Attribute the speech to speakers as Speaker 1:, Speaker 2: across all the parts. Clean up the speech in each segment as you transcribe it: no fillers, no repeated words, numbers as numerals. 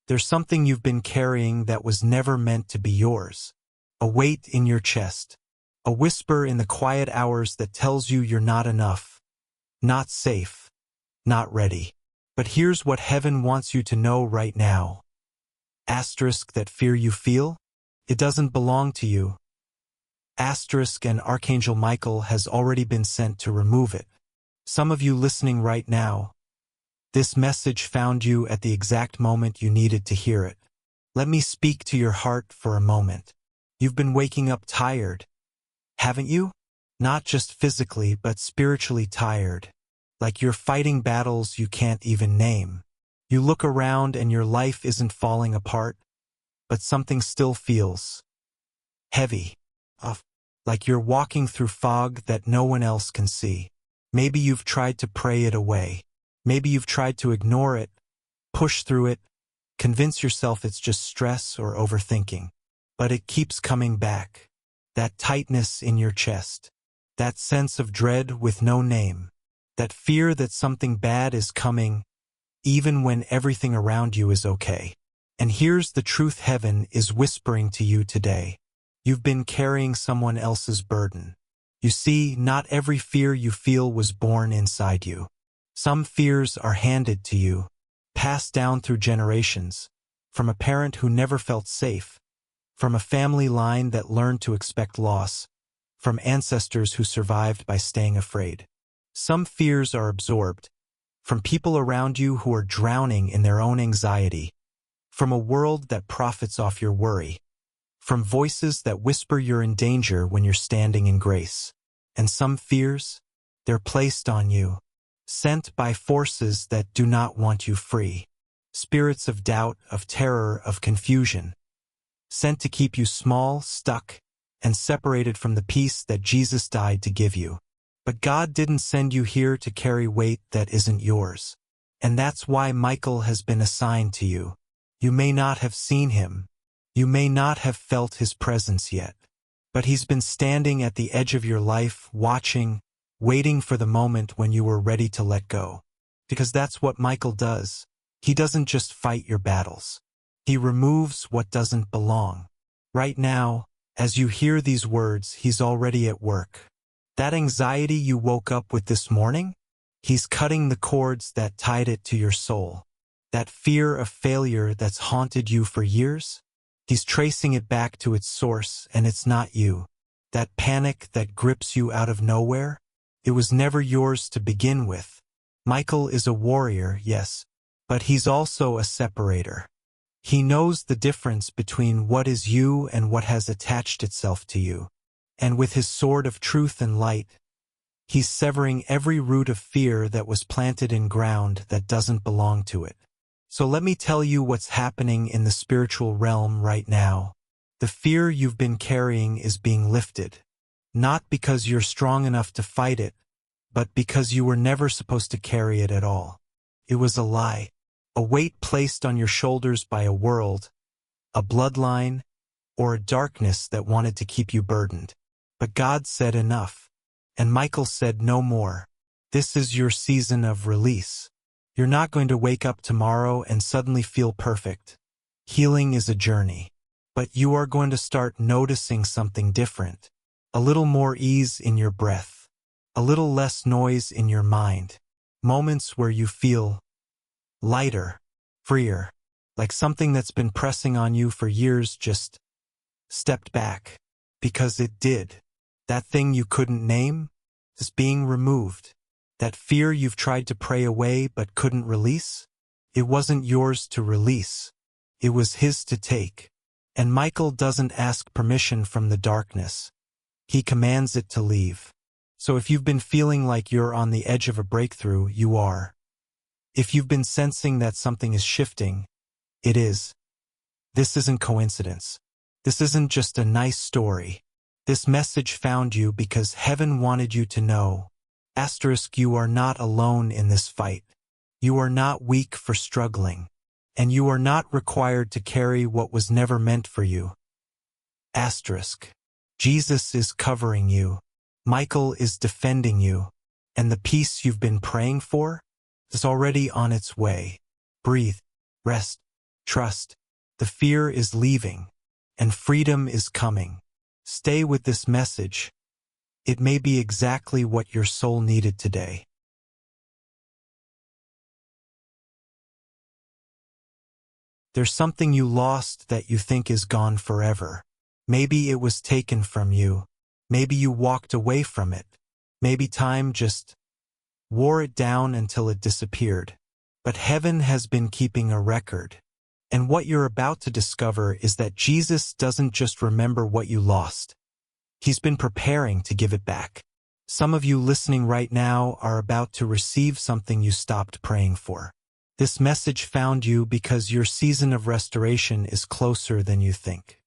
Speaker 1: There's something you've been carrying that was never meant to be yours. A weight in your chest. A whisper in the quiet hours that tells you you're not enough. Not safe. Not ready. But here's what heaven wants you to know right now. Asterisk, that fear you feel? It doesn't belong to you. Asterisk, and Archangel Michael has already been sent to remove it. Some of you listening right now, this message found you at the exact moment you needed to hear it. Let me speak to your heart for a moment. You've been waking up tired, haven't you? Not just physically, but spiritually tired. Like you're fighting battles you can't even name. You look around and your life isn't falling apart, but something still feels heavy. Like you're walking through fog that no one else can see. Maybe you've tried to pray it away. Maybe you've tried to ignore it, push through it, convince yourself it's just stress or overthinking. But it keeps coming back. That tightness in your chest. That sense of dread with no name. That fear that something bad is coming, even when everything around you is okay. And here's the truth heaven is whispering to you today. You've been carrying someone else's burden. You see, not every fear you feel was born inside you. Some fears are handed to you, passed down through generations, from a parent who never felt safe, from a family line that learned to expect loss, from ancestors who survived by staying afraid. Some fears are absorbed, from people around you who are drowning in their own anxiety, from a world that profits off your worry, from voices that whisper you're in danger when you're standing in grace. And some fears, they're placed on you, sent by forces that do not want you free. Spirits of doubt, of terror, of confusion, sent to keep you small, stuck, and separated from the peace that Jesus died to give you. But God didn't send you here to carry weight that isn't yours. And that's why Michael has been assigned to you. You may not have seen him. You may not have felt his presence yet. But he's been standing at the edge of your life, watching, waiting for the moment when you were ready to let go. Because that's what Michael does. He doesn't just fight your battles. He removes what doesn't belong. Right now, as you hear these words, he's already at work. That anxiety you woke up with this morning, he's cutting the cords that tied it to your soul. That fear of failure that's haunted you for years, he's tracing it back to its source, and it's not you. That panic that grips you out of nowhere, it was never yours to begin with. Michael is a warrior, yes, but he's also a separator. He knows the difference between what is you and what has attached itself to you. And with his sword of truth and light, he's severing every root of fear that was planted in ground that doesn't belong to it. So let me tell you what's happening in the spiritual realm right now. The fear you've been carrying is being lifted. Not because you're strong enough to fight it, but because you were never supposed to carry it at all. It was a lie. A weight placed on your shoulders by a world, a bloodline, or a darkness that wanted to keep you burdened. But God said enough, and Michael said no more. This is your season of release. You're not going to wake up tomorrow and suddenly feel perfect. Healing is a journey. But you are going to start noticing something different. A little more ease in your breath. A little less noise in your mind. Moments where you feel lighter, freer, like something that's been pressing on you for years just stepped back. Because it did. That thing you couldn't name is being removed. That fear you've tried to pray away but couldn't release, it wasn't yours to release. It was his to take. And Michael doesn't ask permission from the darkness. He commands it to leave. So if you've been feeling like you're on the edge of a breakthrough, you are. If you've been sensing that something is shifting, it is. This isn't coincidence. This isn't just a nice story. This message found you because heaven wanted you to know. Asterisk, you are not alone in this fight. You are not weak for struggling. And you are not required to carry what was never meant for you. Asterisk. Jesus is covering you. Michael is defending you. And the peace you've been praying for is already on its way. Breathe. Rest. Trust. The fear is leaving, and freedom is coming. Stay with this message. It may be exactly what your soul needed today. There's something you lost that you think is gone forever. Maybe it was taken from you. Maybe you walked away from it. Maybe time just wore it down until it disappeared. But heaven has been keeping a record. And what you're about to discover is that Jesus doesn't just remember what you lost. He's been preparing to give it back. Some of you listening right now are about to receive something you stopped praying for. This message found you because your season of restoration is closer than you think.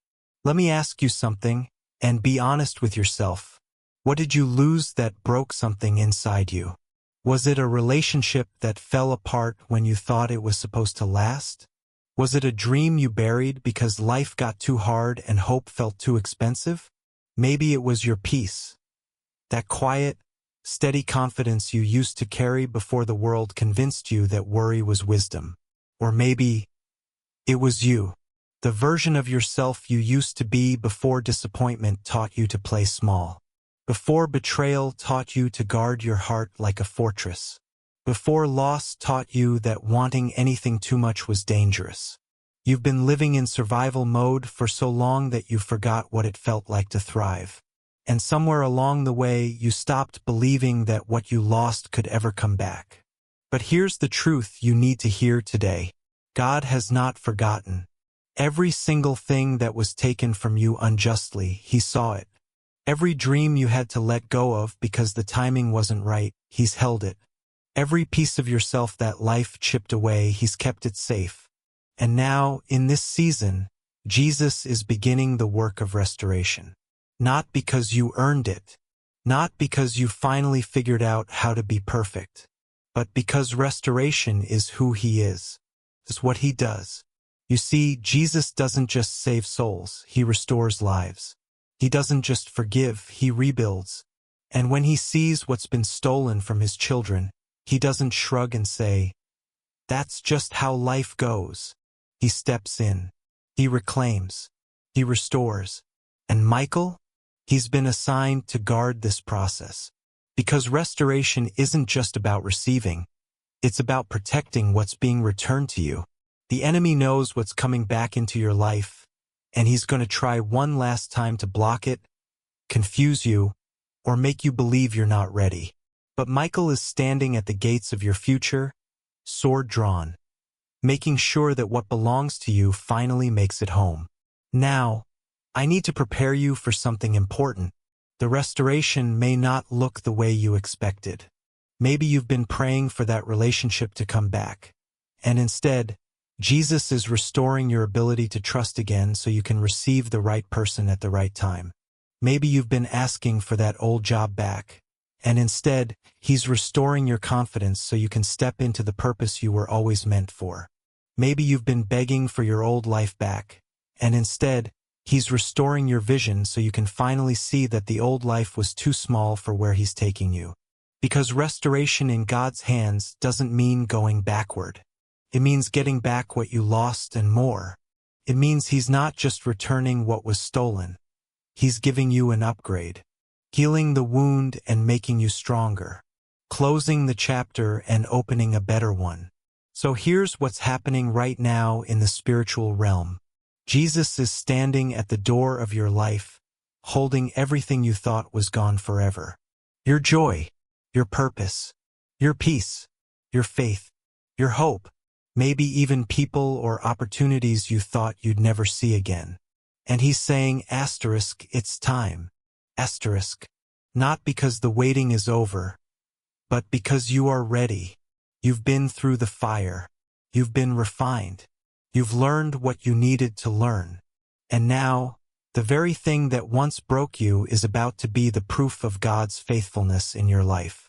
Speaker 1: Let me ask you something, and be honest with yourself. What did you lose that broke something inside you? Was it a relationship that fell apart when you thought it was supposed to last? Was it a dream you buried because life got too hard and hope felt too expensive? Maybe it was your peace. That quiet, steady confidence you used to carry before the world convinced you that worry was wisdom. Or maybe it was you, the version of yourself you used to be before disappointment taught you to play small, before betrayal taught you to guard your heart like a fortress, before loss taught you that wanting anything too much was dangerous. You've been living in survival mode for so long that you forgot what it felt like to thrive. And somewhere along the way, you stopped believing that what you lost could ever come back. But here's the truth you need to hear today. God has not forgotten. Every single thing that was taken from you unjustly, He saw it. Every dream you had to let go of because the timing wasn't right, He's held it. Every piece of yourself that life chipped away, He's kept it safe. And now, in this season, Jesus is beginning the work of restoration. Not because you earned it, not because you finally figured out how to be perfect, but because restoration is who He is. It's what He does. You see, Jesus doesn't just save souls, He restores lives. He doesn't just forgive, He rebuilds. And when He sees what's been stolen from His children, He doesn't shrug and say, "That's just how life goes." He steps in. He reclaims. He restores. And Michael? He's been assigned to guard this process. Because restoration isn't just about receiving. It's about protecting what's being returned to you. The enemy knows what's coming back into your life, and he's going to try one last time to block it, confuse you, or make you believe you're not ready. But Michael is standing at the gates of your future, sword drawn, making sure that what belongs to you finally makes it home. Now, I need to prepare you for something important. The restoration may not look the way you expected. Maybe you've been praying for that relationship to come back. And instead, Jesus is restoring your ability to trust again so you can receive the right person at the right time. Maybe you've been asking for that old job back. And instead, He's restoring your confidence so you can step into the purpose you were always meant for. Maybe you've been begging for your old life back. And instead, He's restoring your vision so you can finally see that the old life was too small for where He's taking you. Because restoration in God's hands doesn't mean going backward. It means getting back what you lost and more. It means He's not just returning what was stolen. He's giving you an upgrade, healing the wound and making you stronger, closing the chapter and opening a better one. So here's what's happening right now in the spiritual realm. Jesus is standing at the door of your life, holding everything you thought was gone forever. Your joy, your purpose, your peace, your faith, your hope, maybe even people or opportunities you thought you'd never see again. And He's saying, asterisk, it's time. Asterisk. Not because the waiting is over, but because you are ready. You've been through the fire. You've been refined. You've learned what you needed to learn. And now, the very thing that once broke you is about to be the proof of God's faithfulness in your life.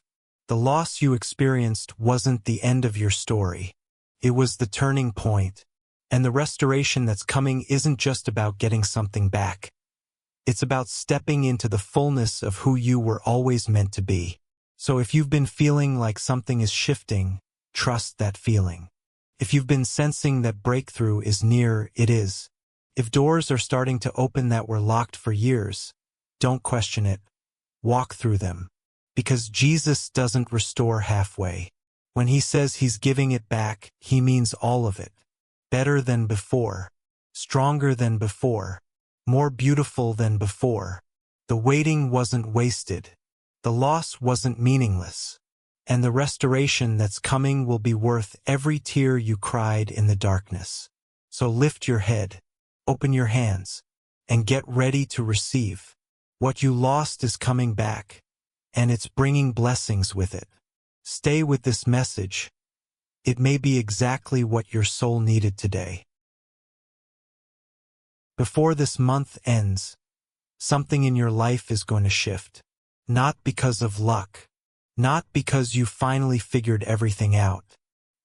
Speaker 1: The loss you experienced wasn't the end of your story. It was the turning point. And the restoration that's coming isn't just about getting something back. It's about stepping into the fullness of who you were always meant to be. So if you've been feeling like something is shifting, trust that feeling. If you've been sensing that breakthrough is near, it is. If doors are starting to open that were locked for years, don't question it. Walk through them. Because Jesus doesn't restore halfway. When he says he's giving it back, he means all of it. Better than before. Stronger than before. More beautiful than before. The waiting wasn't wasted. The loss wasn't meaningless. And the restoration that's coming will be worth every tear you cried in the darkness. So lift your head, open your hands, and get ready to receive. What you lost is coming back, and it's bringing blessings with it. Stay with this message. It may be exactly what your soul needed today. Before this month ends, something in your life is going to shift. Not because of luck, not because you finally figured everything out,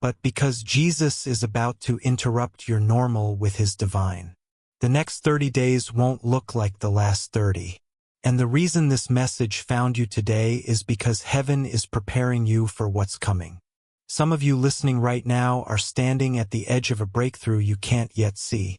Speaker 1: but because Jesus is about to interrupt your normal with his divine. The next 30 days won't look like the last 30. And the reason this message found you today is because heaven is preparing you for what's coming. Some of you listening right now are standing at the edge of a breakthrough you can't yet see.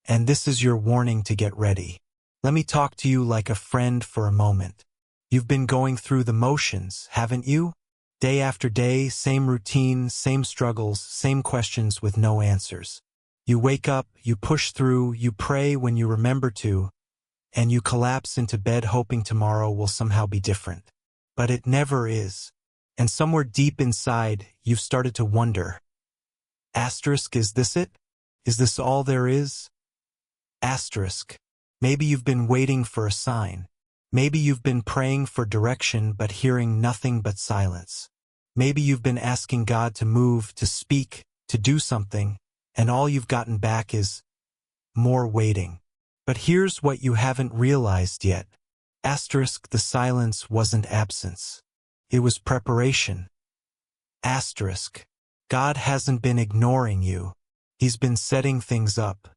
Speaker 1: And this is your warning to get ready. Let me talk to you like a friend for a moment. You've been going through the motions, haven't you? Day after day, same routine, same struggles, same questions with no answers. You wake up, you push through, you pray when you remember to, and you collapse into bed hoping tomorrow will somehow be different. But it never is. And somewhere deep inside, you've started to wonder. Asterisk, is this it? Is this all there is? Asterisk. Maybe you've been waiting for a sign. Maybe you've been praying for direction but hearing nothing but silence. Maybe you've been asking God to move, to speak, to do something, and all you've gotten back is more waiting. But here's what you haven't realized yet. Asterisk, the silence wasn't absence. It was preparation. Asterisk. God hasn't been ignoring you. He's been setting things up.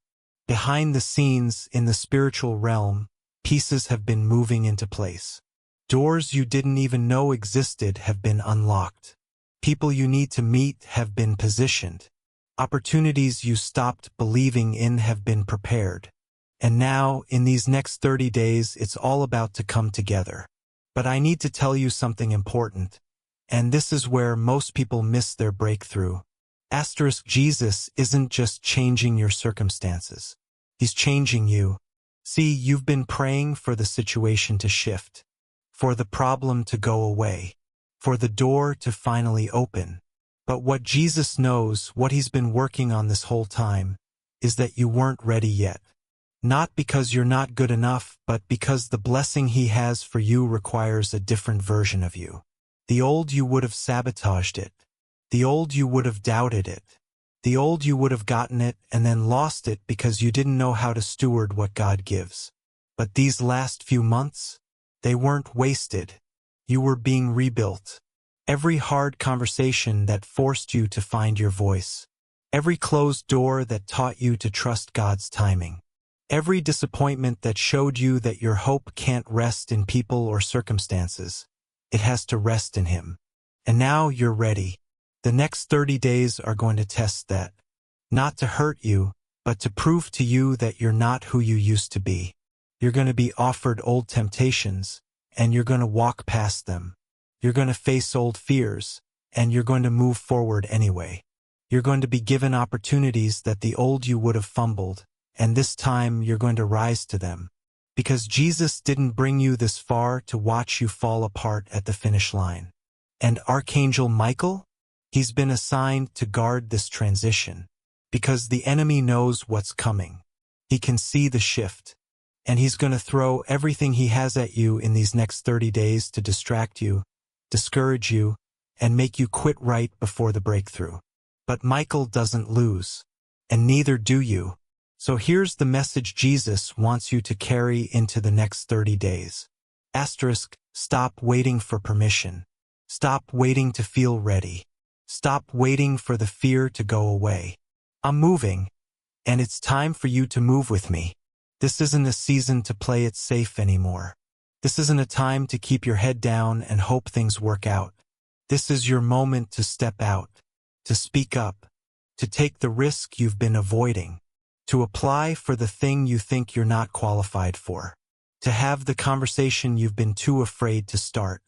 Speaker 1: Behind the scenes, in the spiritual realm, pieces have been moving into place. Doors you didn't even know existed have been unlocked. People you need to meet have been positioned. Opportunities you stopped believing in have been prepared. And now, in these next 30 days, it's all about to come together. But I need to tell you something important. And this is where most people miss their breakthrough. Asterisk, Jesus isn't just changing your circumstances. He's changing you. See, you've been praying for the situation to shift, for the problem to go away, for the door to finally open. But what Jesus knows, what he's been working on this whole time, is that you weren't ready yet. Not because you're not good enough, but because the blessing he has for you requires a different version of you. The old you would have sabotaged it. The old you would have doubted it. The old you would have gotten it and then lost it because you didn't know how to steward what God gives. But these last few months, they weren't wasted. You were being rebuilt. Every hard conversation that forced you to find your voice. Every closed door that taught you to trust God's timing. Every disappointment that showed you that your hope can't rest in people or circumstances. It has to rest in him. And now you're ready. The next 30 days are going to test that. Not to hurt you, but to prove to you that you're not who you used to be. You're going to be offered old temptations, and you're going to walk past them. You're going to face old fears, and you're going to move forward anyway. You're going to be given opportunities that the old you would have fumbled, and this time you're going to rise to them. Because Jesus didn't bring you this far to watch you fall apart at the finish line. And Archangel Michael? He's been assigned to guard this transition. Because the enemy knows what's coming. He can see the shift. And he's going to throw everything he has at you in these next 30 days to distract you, discourage you, and make you quit right before the breakthrough. But Michael doesn't lose. And neither do you. So here's the message Jesus wants you to carry into the next 30 days. Asterisk, stop waiting for permission. Stop waiting to feel ready. Stop waiting for the fear to go away. I'm moving, and it's time for you to move with me. This isn't a season to play it safe anymore. This isn't a time to keep your head down and hope things work out. This is your moment to step out, to speak up, to take the risk you've been avoiding, to apply for the thing you think you're not qualified for, to have the conversation you've been too afraid to start,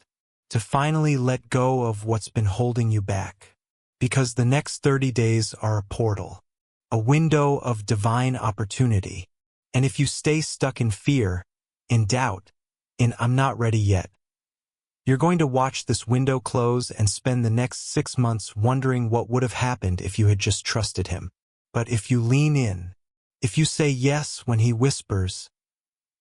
Speaker 1: to finally let go of what's been holding you back. Because the next 30 days are a portal, a window of divine opportunity. And if you stay stuck in fear, in doubt, in "I'm not ready yet," you're going to watch this window close and spend the next 6 months wondering what would have happened if you had just trusted him. But if you lean in, if you say yes when he whispers,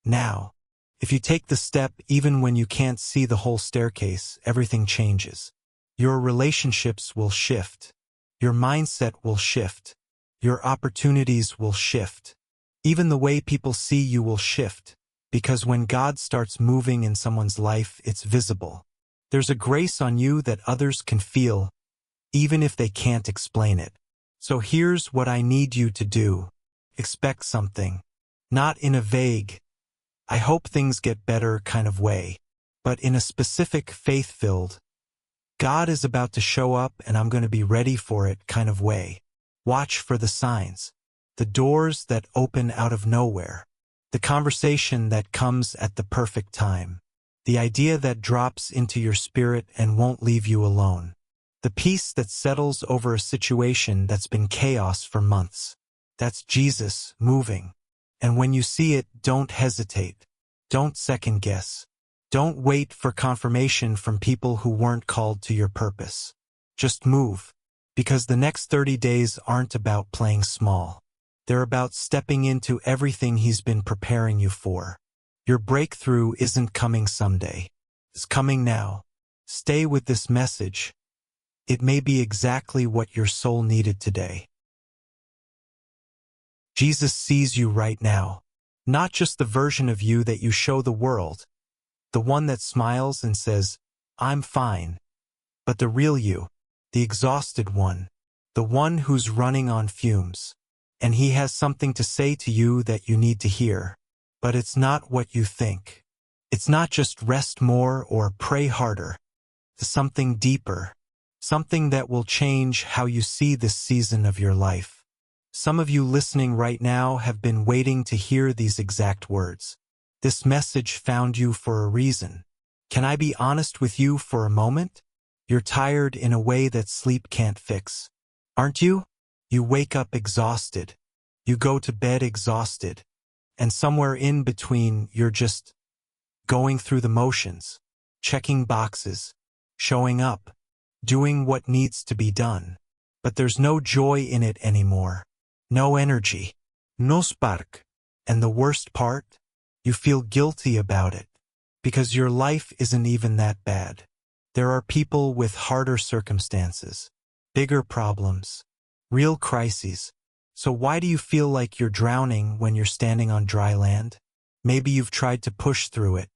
Speaker 1: "Now," if you take the step even when you can't see the whole staircase, everything changes. Your relationships will shift. Your mindset will shift. Your opportunities will shift. Even the way people see you will shift. Because when God starts moving in someone's life, it's visible. There's a grace on you that others can feel, even if they can't explain it. So here's what I need you to do. Expect something. Not in a vague, "I hope things get better" kind of way, but in a specific, faith-filled, "God is about to show up and I'm going to be ready for it" kind of way. Watch for the signs, the doors that open out of nowhere, the conversation that comes at the perfect time, the idea that drops into your spirit and won't leave you alone, the peace that settles over a situation that's been chaos for months. That's Jesus moving. And when you see it, don't hesitate. Don't second guess. Don't wait for confirmation from people who weren't called to your purpose. Just move. Because the next 30 days aren't about playing small. They're about stepping into everything he's been preparing you for. Your breakthrough isn't coming someday. It's coming now. Stay with this message. It may be exactly what your soul needed today. Jesus sees you right now. Not just the version of you that you show the world, the one that smiles and says, "I'm fine," but the real you, the exhausted one, the one who's running on fumes. And he has something to say to you that you need to hear. But it's not what you think. It's not just rest more or pray harder. It's something deeper. Something that will change how you see this season of your life. Some of you listening right now have been waiting to hear these exact words. This message found you for a reason. Can I be honest with you for a moment? You're tired in a way that sleep can't fix. Aren't you? You wake up exhausted. You go to bed exhausted. And somewhere in between, you're just going through the motions, checking boxes, showing up, doing what needs to be done. But there's no joy in it anymore. No energy. No spark. And the worst part? You feel guilty about it. Because your life isn't even that bad. There are people with harder circumstances, bigger problems, real crises. So why do you feel like you're drowning when you're standing on dry land? Maybe you've tried to push through it.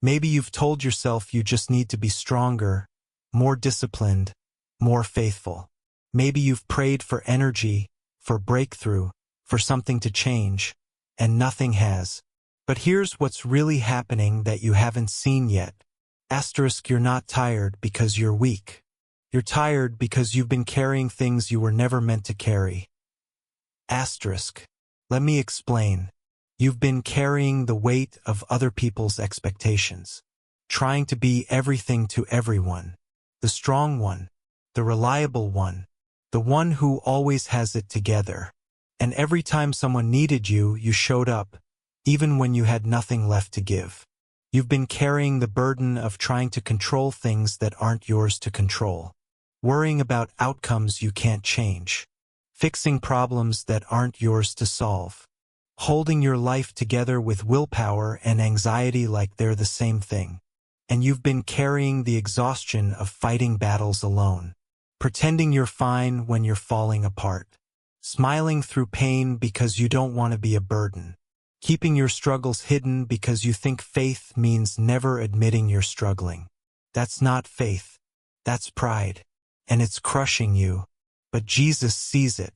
Speaker 1: Maybe you've told yourself you just need to be stronger, more disciplined, more faithful. Maybe you've prayed for energy, for breakthrough, for something to change, and nothing has. But here's what's really happening that you haven't seen yet. Asterisk, you're not tired because you're weak. You're tired because you've been carrying things you were never meant to carry. Asterisk. Let me explain. You've been carrying the weight of other people's expectations, trying to be everything to everyone. The strong one, the reliable one, the one who always has it together. And every time someone needed you, you showed up, even when you had nothing left to give. You've been carrying the burden of trying to control things that aren't yours to control, worrying about outcomes you can't change, fixing problems that aren't yours to solve, holding your life together with willpower and anxiety like they're the same thing. And you've been carrying the exhaustion of fighting battles alone, pretending you're fine when you're falling apart, smiling through pain because you don't want to be a burden, keeping your struggles hidden because you think faith means never admitting you're struggling. That's not faith. That's pride. And it's crushing you. But Jesus sees it.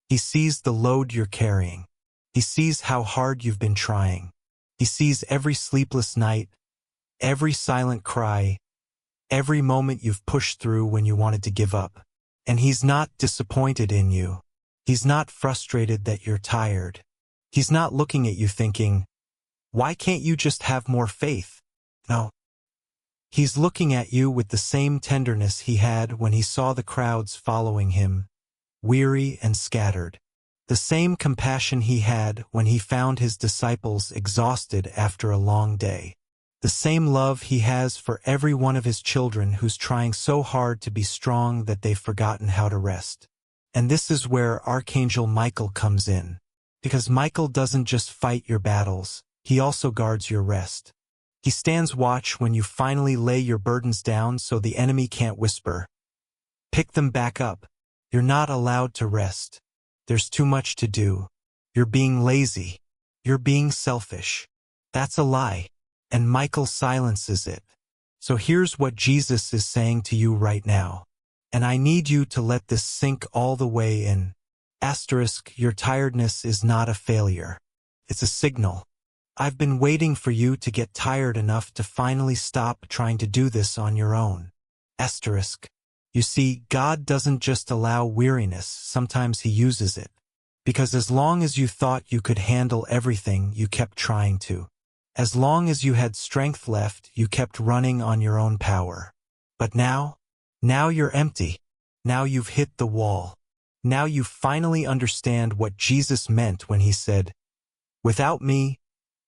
Speaker 1: He sees the load you're carrying. He sees how hard you've been trying. He sees every sleepless night, every silent cry, every moment you've pushed through when you wanted to give up. And he's not disappointed in you. He's not frustrated that you're tired. He's not looking at you thinking, why can't you just have more faith? No. He's looking at you with the same tenderness he had when he saw the crowds following him, weary and scattered. The same compassion he had when he found his disciples exhausted after a long day. The same love he has for every one of his children who's trying so hard to be strong that they've forgotten how to rest. And this is where Archangel Michael comes in. Because Michael doesn't just fight your battles, he also guards your rest. He stands watch when you finally lay your burdens down so the enemy can't whisper, pick them back up. You're not allowed to rest. There's too much to do. You're being lazy. You're being selfish. That's a lie. And Michael silences it. So here's what Jesus is saying to you right now. And I need you to let this sink all the way in. Asterisk, your tiredness is not a failure. It's a signal. I've been waiting for you to get tired enough to finally stop trying to do this on your own. Asterisk. You see, God doesn't just allow weariness, sometimes he uses it. Because as long as you thought you could handle everything, you kept trying to. As long as you had strength left, you kept running on your own power. But now you're empty. Now you've hit the wall. Now you finally understand what Jesus meant when he said, without me,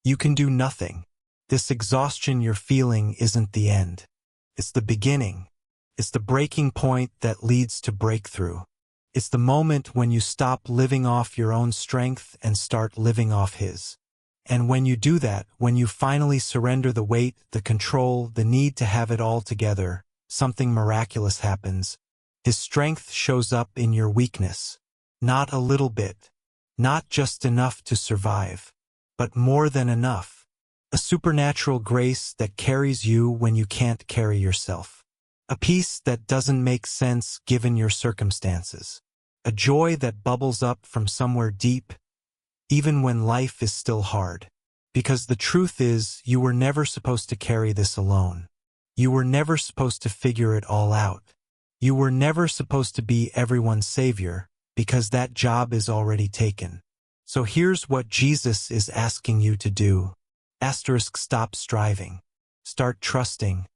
Speaker 1: you can do nothing. This exhaustion you're feeling isn't the end. It's the beginning. It's the breaking point that leads to breakthrough. It's the moment when you stop living off your own strength and start living off his. And when you do that, when you finally surrender the weight, the control, the need to have it all together, something miraculous happens. His strength shows up in your weakness. Not a little bit. Not just enough to survive. But more than enough. A supernatural grace that carries you when you can't carry yourself. A peace that doesn't make sense given your circumstances. A joy that bubbles up from somewhere deep, even when life is still hard. Because the truth is, you were never supposed to carry this alone. You were never supposed to figure it all out. You were never supposed to be everyone's savior, because that job is already taken. So here's what Jesus is asking you to do. Asterisk, stop striving. Start trusting.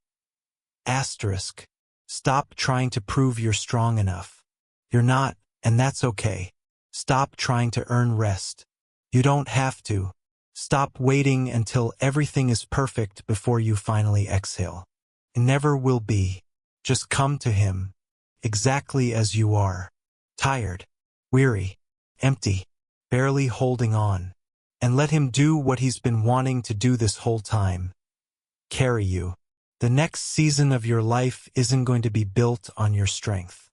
Speaker 1: Asterisk, stop trying to prove you're strong enough. You're not, and that's okay. Stop trying to earn rest. You don't have to. Stop waiting until everything is perfect before you finally exhale. It never will be. Just come to him, exactly as you are. Tired, weary, empty, barely holding on. And let him do what he's been wanting to do this whole time. Carry you. The next season of your life isn't going to be built on your strength.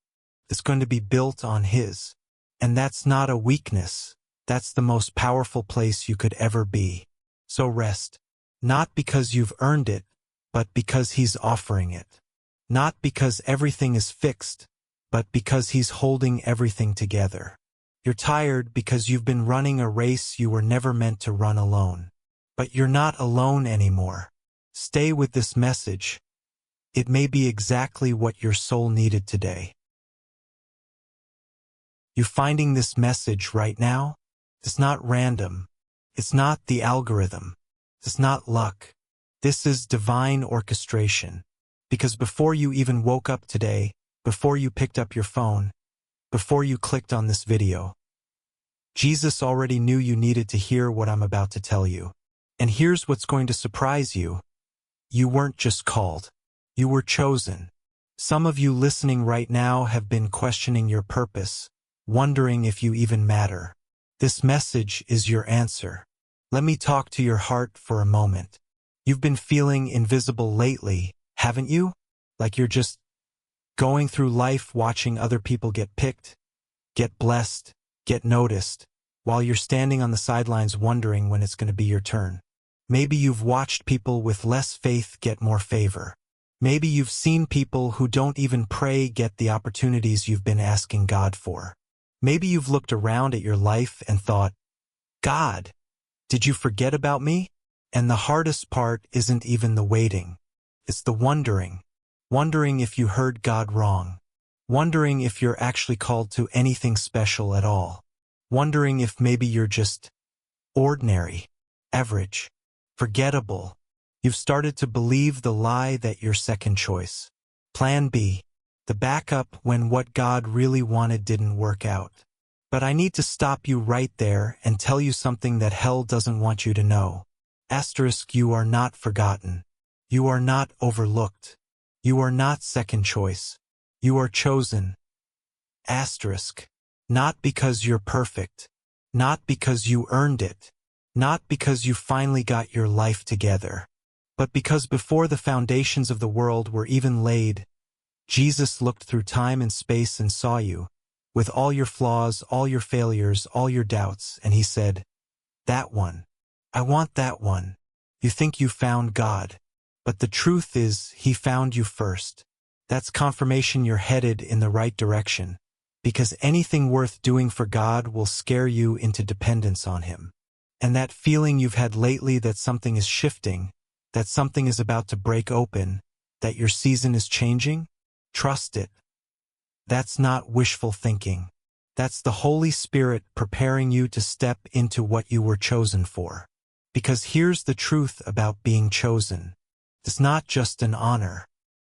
Speaker 1: It's going to be built on his. And that's not a weakness. That's the most powerful place you could ever be. So rest. Not because you've earned it, but because he's offering it. Not because everything is fixed, but because he's holding everything together. You're tired because you've been running a race you were never meant to run alone. But you're not alone anymore. Stay with this message. It may be exactly what your soul needed today. You finding this message right now? It's not random. It's not the algorithm. It's not luck. This is divine orchestration. Because before you even woke up today, before you picked up your phone, before you clicked on this video, Jesus already knew you needed to hear what I'm about to tell you. And here's what's going to surprise you. You weren't just called. You were chosen. Some of you listening right now have been questioning your purpose, wondering if you even matter. This message is your answer. Let me talk to your heart for a moment. You've been feeling invisible lately, haven't you? Like you're just going through life watching other people get picked, get blessed, get noticed, while you're standing on the sidelines wondering when it's going to be your turn. Maybe you've watched people with less faith get more favor. Maybe you've seen people who don't even pray get the opportunities you've been asking God for. Maybe you've looked around at your life and thought, God, did you forget about me? And the hardest part isn't even the waiting. It's the wondering. Wondering if you heard God wrong. wondering if you're actually called to anything special at all, wondering if maybe you're just ordinary, average, forgettable. You've started to believe the lie that you're second choice. Plan B, the backup when what God really wanted didn't work out. But I need to stop you right there and tell you something that hell doesn't want you to know. Asterisk, you are not forgotten. You are not overlooked. You are not second choice. You are chosen. Asterisk. Not because you're perfect. Not because you earned it. Not because you finally got your life together. But because before the foundations of the world were even laid, Jesus looked through time and space and saw you, with all your flaws, all your failures, all your doubts, and he said, "That one. I want that one." You think you found God, but the truth is he found you first. That's confirmation you're headed in the right direction, because anything worth doing for God will scare you into dependence on him. And that feeling you've had lately that something is shifting, that something is about to break open, that your season is changing, trust it. That's not wishful thinking. That's the Holy Spirit preparing you to step into what you were chosen for. Because here's the truth about being chosen. It's not just an honor.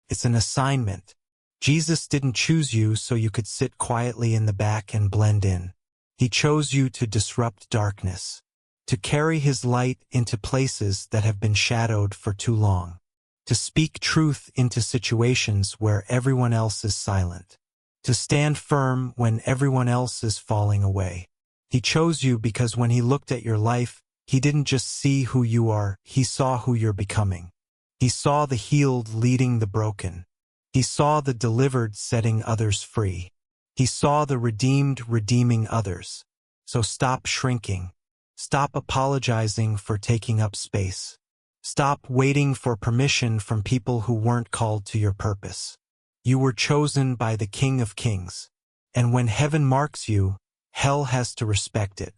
Speaker 1: It's an assignment. Jesus didn't choose you so you could sit quietly in the back and blend in. He chose you to disrupt darkness, to carry his light into places that have been shadowed for too long, to speak truth into situations where everyone else is silent, to stand firm when everyone else is falling away. He chose you because when he looked at your life, he didn't just see who you are, he saw who you're becoming. He saw the healed leading the broken. He saw the delivered setting others free. He saw the redeemed redeeming others. So stop shrinking. Stop apologizing for taking up space. Stop waiting for permission from people who weren't called to your purpose. You were chosen by the King of Kings. And when heaven marks you, hell has to respect it.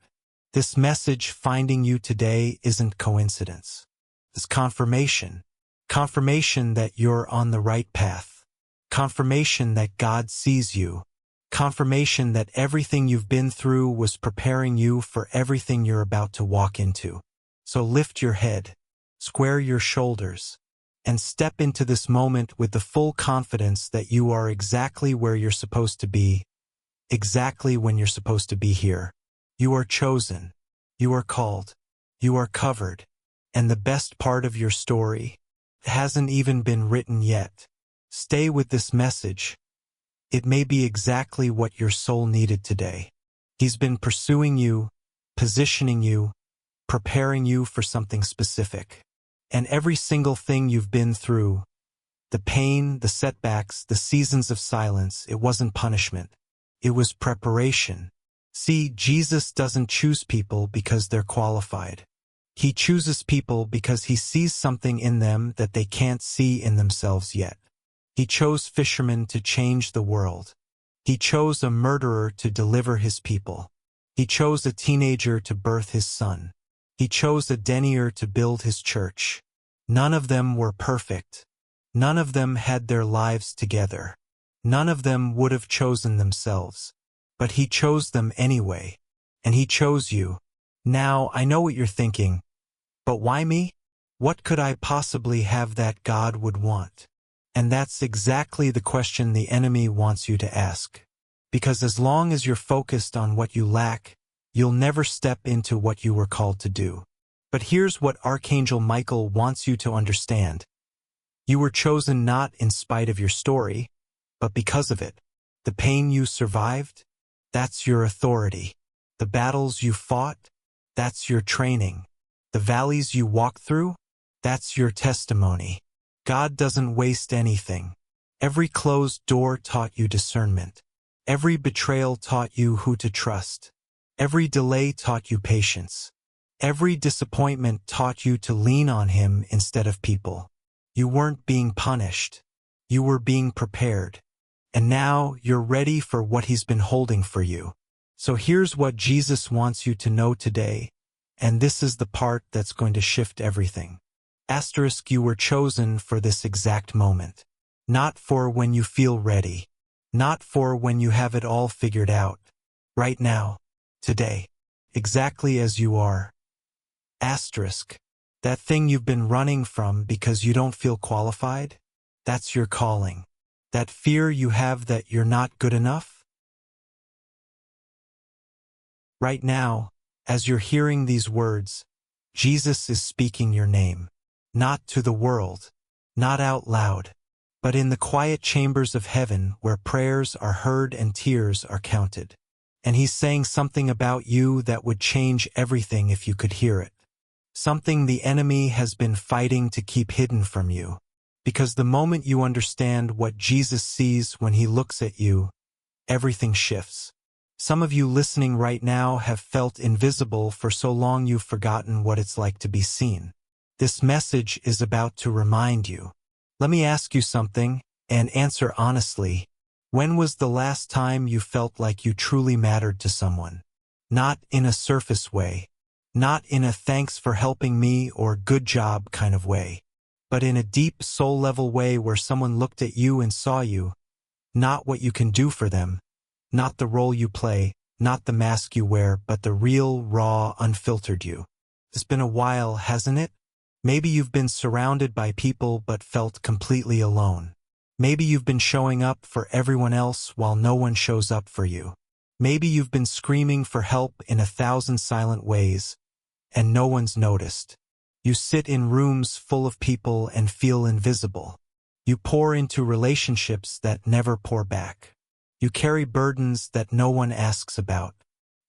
Speaker 1: This message finding you today isn't coincidence. It's confirmation. Confirmation that you're on the right path. Confirmation that God sees you. Confirmation that everything you've been through was preparing you for everything you're about to walk into. So lift your head, square your shoulders, and step into this moment with the full confidence that you are exactly where you're supposed to be, exactly when you're supposed to be here. You are chosen. You are called. You are covered. And the best part of your story hasn't even been written yet. Stay with this message. It may be exactly what your soul needed today. He's been pursuing you, positioning you, preparing you for something specific. And every single thing you've been through, the pain, the setbacks, the seasons of silence, it wasn't punishment. It was preparation. See, Jesus doesn't choose people because they're qualified. He chooses people because he sees something in them that they can't see in themselves yet. He chose fishermen to change the world. He chose a murderer to deliver his people. He chose a teenager to birth his son. He chose a denier to build his church. None of them were perfect. None of them had their lives together. None of them would have chosen themselves. But he chose them anyway. And he chose you. Now, I know what you're thinking. But why me? What could I possibly have that God would want? And that's exactly the question the enemy wants you to ask. Because as long as you're focused on what you lack, you'll never step into what you were called to do. But here's what Archangel Michael wants you to understand. You were chosen not in spite of your story, but because of it. The pain you survived, that's your authority. The battles you fought, that's your training. The valleys you walked through, that's your testimony. God doesn't waste anything. Every closed door taught you discernment. Every betrayal taught you who to trust. Every delay taught you patience. Every disappointment taught you to lean on him instead of people. You weren't being punished. You were being prepared. And now you're ready for what he's been holding for you. So here's what Jesus wants you to know today, and this is the part that's going to shift everything. Asterisk, you were chosen for this exact moment. Not for when you feel ready. Not for when you have it all figured out. Right now. Today. Exactly as you are. Asterisk. That thing you've been running from because you don't feel qualified? That's your calling. That fear you have that you're not good enough? Right now, as you're hearing these words, Jesus is speaking your name. Not to the world. Not out loud. But in the quiet chambers of heaven where prayers are heard and tears are counted. And he's saying something about you that would change everything if you could hear it. Something the enemy has been fighting to keep hidden from you. Because the moment you understand what Jesus sees when he looks at you, everything shifts. Some of you listening right now have felt invisible for so long you've forgotten what it's like to be seen. This message is about to remind you. Let me ask you something, and answer honestly. When was the last time you felt like you truly mattered to someone? Not in a surface way. Not in a thanks for helping me or good job kind of way. But in a deep soul-level way where someone looked at you and saw you. Not what you can do for them. Not the role you play, not the mask you wear, but the real, raw, unfiltered you. It's been a while, hasn't it? Maybe you've been surrounded by people but felt completely alone. Maybe you've been showing up for everyone else while no one shows up for you. Maybe you've been screaming for help in 1,000 silent ways, and no one's noticed. You sit in rooms full of people and feel invisible. You pour into relationships that never pour back. You carry burdens that no one asks about.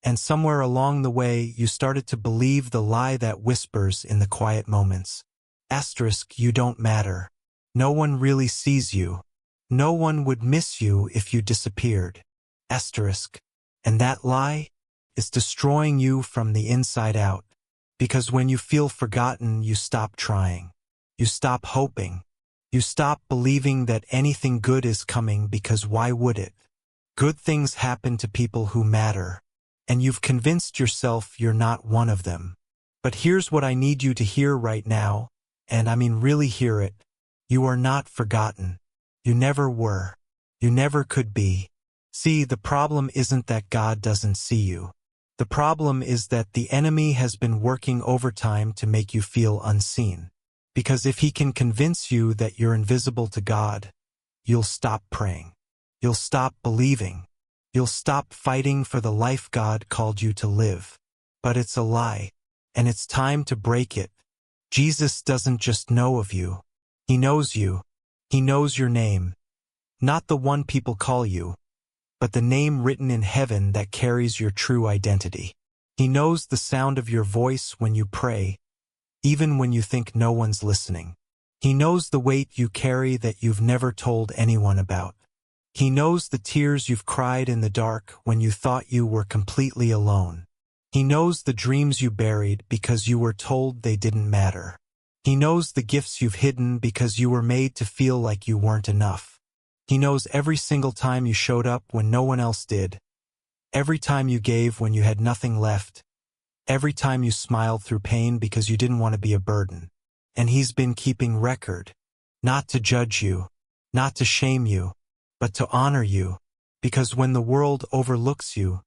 Speaker 1: And somewhere along the way, you started to believe the lie that whispers in the quiet moments. Asterisk, you don't matter. No one really sees you. No one would miss you if you disappeared. Asterisk. And that lie is destroying you from the inside out. Because when you feel forgotten, you stop trying. You stop hoping. You stop believing that anything good is coming because why would it? Good things happen to people who matter. And you've convinced yourself you're not one of them. But here's what I need you to hear right now, and I mean really hear it. You are not forgotten. You never were. You never could be. See, the problem isn't that God doesn't see you. The problem is that the enemy has been working overtime to make you feel unseen. Because if he can convince you that you're invisible to God, you'll stop praying. You'll stop believing. You'll stop fighting for the life God called you to live. But it's a lie, and it's time to break it. Jesus doesn't just know of you. He knows you. He knows your name. Not the one people call you, but the name written in heaven that carries your true identity. He knows the sound of your voice when you pray, even when you think no one's listening. He knows the weight you carry that you've never told anyone about. He knows the tears you've cried in the dark when you thought you were completely alone. He knows the dreams you buried because you were told they didn't matter. He knows the gifts you've hidden because you were made to feel like you weren't enough. He knows every single time you showed up when no one else did. Every time you gave when you had nothing left. Every time you smiled through pain because you didn't want to be a burden. And he's been keeping record. Not to judge you. Not to shame you. But to honor you, because when the world overlooks you,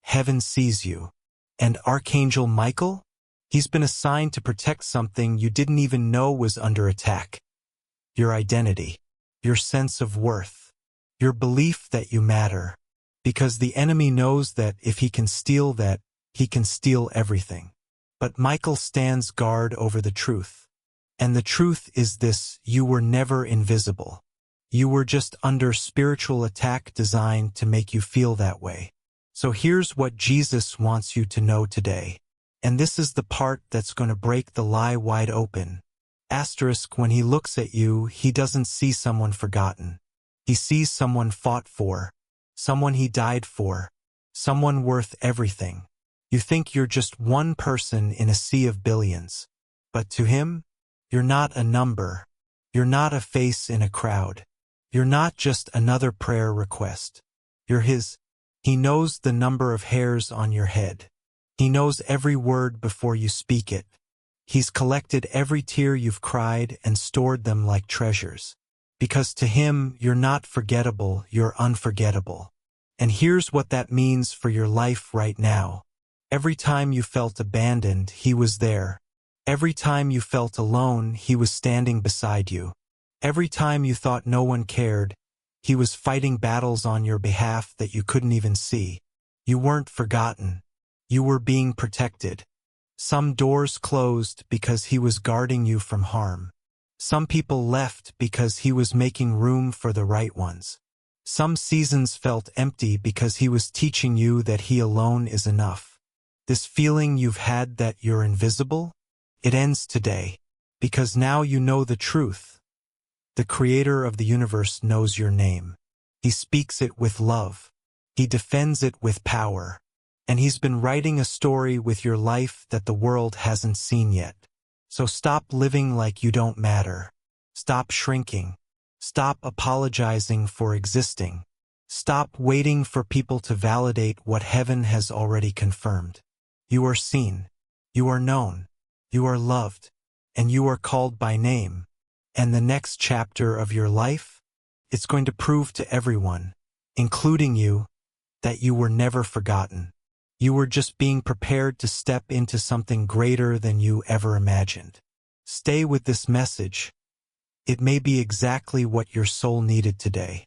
Speaker 1: heaven sees you. And Archangel Michael? He's been assigned to protect something you didn't even know was under attack. Your identity, your sense of worth, your belief that you matter. Because the enemy knows that if he can steal that, he can steal everything. But Michael stands guard over the truth. And the truth is this: you were never invisible. You were just under spiritual attack designed to make you feel that way. So here's what Jesus wants you to know today. And this is the part that's going to break the lie wide open. Asterisk, when he looks at you, he doesn't see someone forgotten. He sees someone fought for, someone he died for, someone worth everything. You think you're just one person in a sea of billions. But to him, you're not a number. You're not a face in a crowd. You're not just another prayer request. You're his. He knows the number of hairs on your head. He knows every word before you speak it. He's collected every tear you've cried and stored them like treasures. Because to him, you're not forgettable, you're unforgettable. And here's what that means for your life right now. Every time you felt abandoned, he was there. Every time you felt alone, he was standing beside you. Every time you thought no one cared, he was fighting battles on your behalf that you couldn't even see. You weren't forgotten. You were being protected. Some doors closed because he was guarding you from harm. Some people left because he was making room for the right ones. Some seasons felt empty because he was teaching you that he alone is enough. This feeling you've had that you're invisible, it ends today, because now you know the truth. The Creator of the universe knows your name. He speaks it with love. He defends it with power. And he's been writing a story with your life that the world hasn't seen yet. So stop living like you don't matter. Stop shrinking. Stop apologizing for existing. Stop waiting for people to validate what heaven has already confirmed. You are seen. You are known. You are loved. And you are called by name. And the next chapter of your life, it's going to prove to everyone, including you, that you were never forgotten. You were just being prepared to step into something greater than you ever imagined. Stay with this message. It may be exactly what your soul needed today.